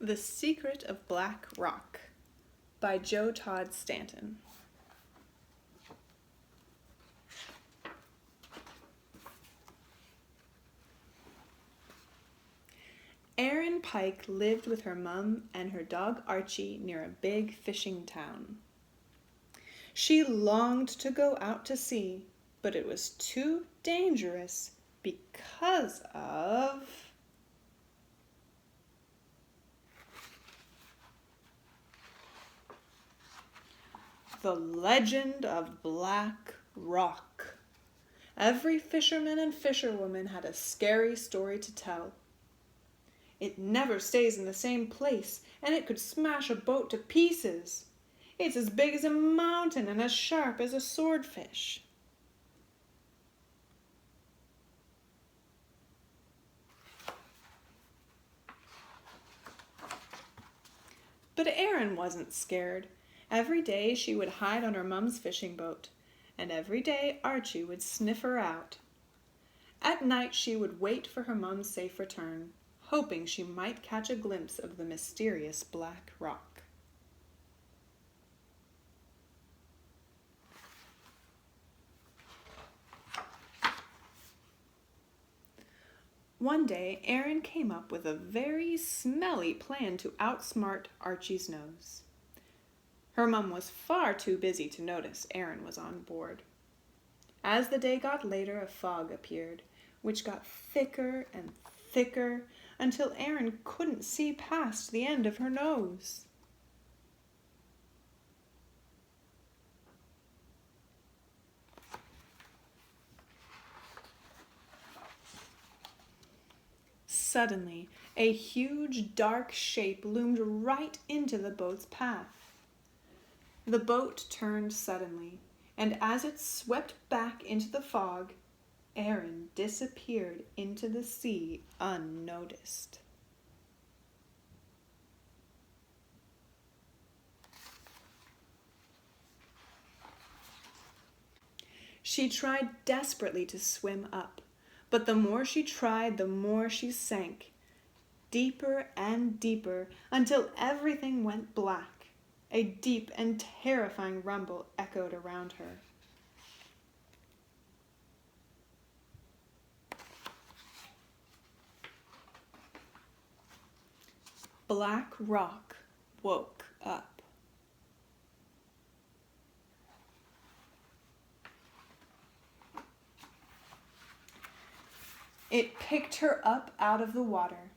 The Secret of Black Rock by Todd Stanton. Erin Pike lived with her mum and her dog Archie near a big fishing town. She longed to go out to sea, but it was too dangerous because of the legend of Black Rock. Every fisherman and fisherwoman had a scary story to tell. It never stays in the same place, and it could smash a boat to pieces. It's as big as a mountain and as sharp as a swordfish. But Erin wasn't scared. Every day she would hide on her mum's fishing boat, and every day Archie would sniff her out. At night she would wait for her mum's safe return, hoping she might catch a glimpse of the mysterious Black Rock. One day, Erin came up with a very smelly plan to outsmart Archie's nose. Her mum was far too busy to notice Erin was on board. As the day got later, a fog appeared, which got thicker and thicker until Erin couldn't see past the end of her nose. Suddenly, a huge dark shape loomed right into the boat's path. The boat turned suddenly, and as it swept back into the fog, Erin disappeared into the sea unnoticed. She tried desperately to swim up, but the more she tried, the more she sank, deeper and deeper, until everything went black. A deep and terrifying rumble echoed around her. Black Rock woke up. It picked her up out of the water.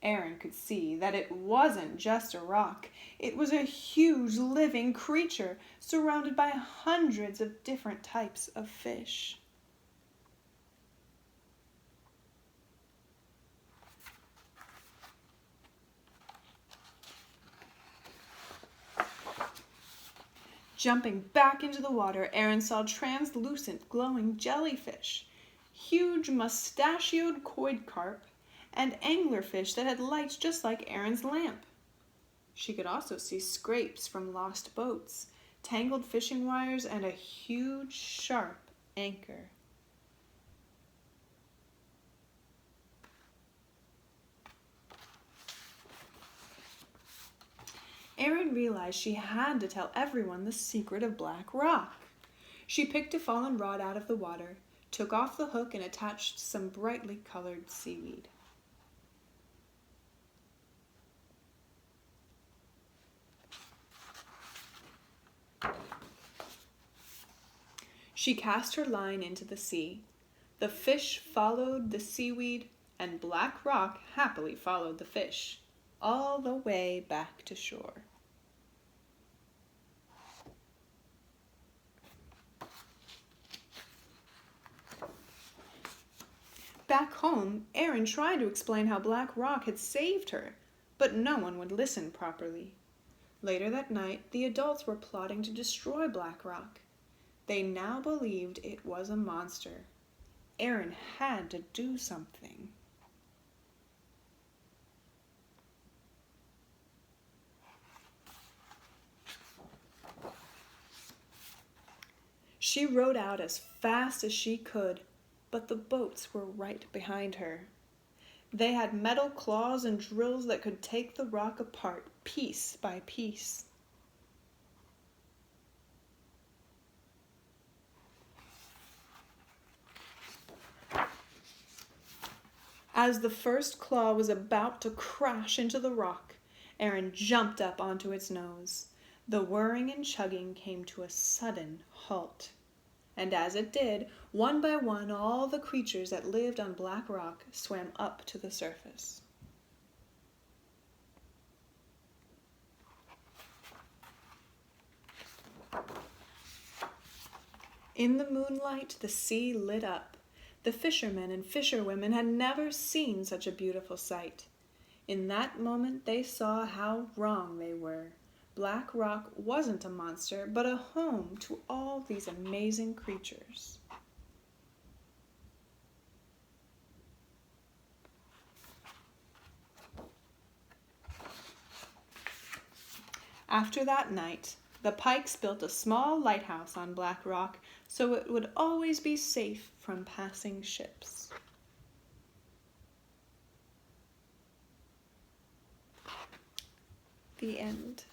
Erin could see that it wasn't just a rock. It was a huge living creature surrounded by hundreds of different types of fish. Jumping back into the water, Erin saw translucent, glowing jellyfish, huge mustachioed koi carp, and anglerfish that had lights just like Erin's lamp. She could also see scrapes from lost boats, tangled fishing wires, and a huge, sharp anchor. Erin realized she had to tell everyone the secret of Black Rock. She picked a fallen rod out of the water, took off the hook, and attached some brightly colored seaweed. She cast her line into the sea. The fish followed the seaweed, and Black Rock happily followed the fish, all the way back to shore. Back home, Erin tried to explain how Black Rock had saved her, but no one would listen properly. Later that night, the adults were plotting to destroy Black Rock. They now believed it was a monster. Erin had to do something. She rowed out as fast as she could, but the boats were right behind her. They had metal claws and drills that could take the rock apart piece by piece. As the first claw was about to crash into the rock, Aaron jumped up onto its nose. The whirring and chugging came to a sudden halt. And as it did, one by one, all the creatures that lived on Black Rock swam up to the surface. In the moonlight, the sea lit up. The fishermen and fisherwomen had never seen such a beautiful sight. In that moment, they saw how wrong they were. Black Rock wasn't a monster, but a home to all these amazing creatures. After that night, the Pikes built a small lighthouse on Black Rock so it would always be safe from passing ships. The end.